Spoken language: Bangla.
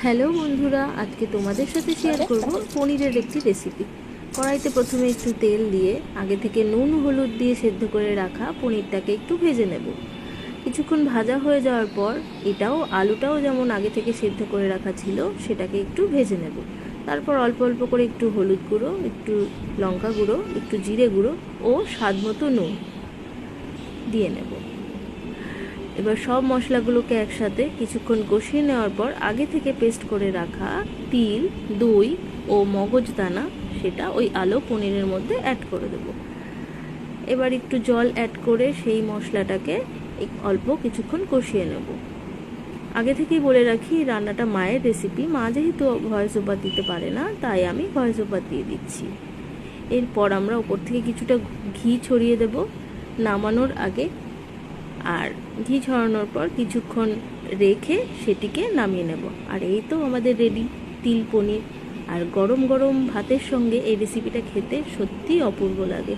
হ্যালো বন্ধুরা, আজকে তোমাদের সাথে শেয়ার করব পনিরের একটি রেসিপি। কড়াইতে প্রথমে একটু তেল দিয়ে আগে থেকে নুন হলুদ দিয়ে সেদ্ধ করে রাখা পনিরটাকে একটু ভেজে নেব। কিছুক্ষণ ভাজা হয়ে যাওয়ার পর আলুটাও যেমন আগে থেকে সেদ্ধ করে রাখা ছিল সেটাকে একটু ভেজে নেব। তারপর অল্প অল্প করে একটু হলুদ গুঁড়ো, একটু লঙ্কা গুঁড়ো, একটু জিরে গুঁড়ো ও স্বাদ মতো নুন দিয়ে নেব। এবার সব মশলাগুলোকে একসাথে কিছুক্ষণ কষিয়ে নেওয়ার পর আগে থেকে পেস্ট করে রাখা তিল, দই ও মগজদানা সেটা ওই আলু পনিরের মধ্যে অ্যাড করে দেব। এবার একটু জল অ্যাড করে সেই মশলাটাকে অল্প কিছুক্ষণ কষিয়ে নেব। আগে থেকেই বলে রাখি, রান্নাটা মায়ের রেসিপি। মা যেহেতু ভয়েস ওভার দিতে পারে না, তাই আমি ভয়েস ওভার দিয়ে দিচ্ছি। এরপর আমরা ওপর থেকে কিছুটা ঘি ছড়িয়ে দেব নামানোর আগে। আর ঘি ছড়ানোর পর কিছুক্ষণ রেখে সেটিকে নামিয়ে নেব। আর এই তো আমাদের রেডি তিল পনির। আর গরম গরম ভাতের সঙ্গে এই রেসিপিটা খেতে সত্যিই অপূর্ব লাগে।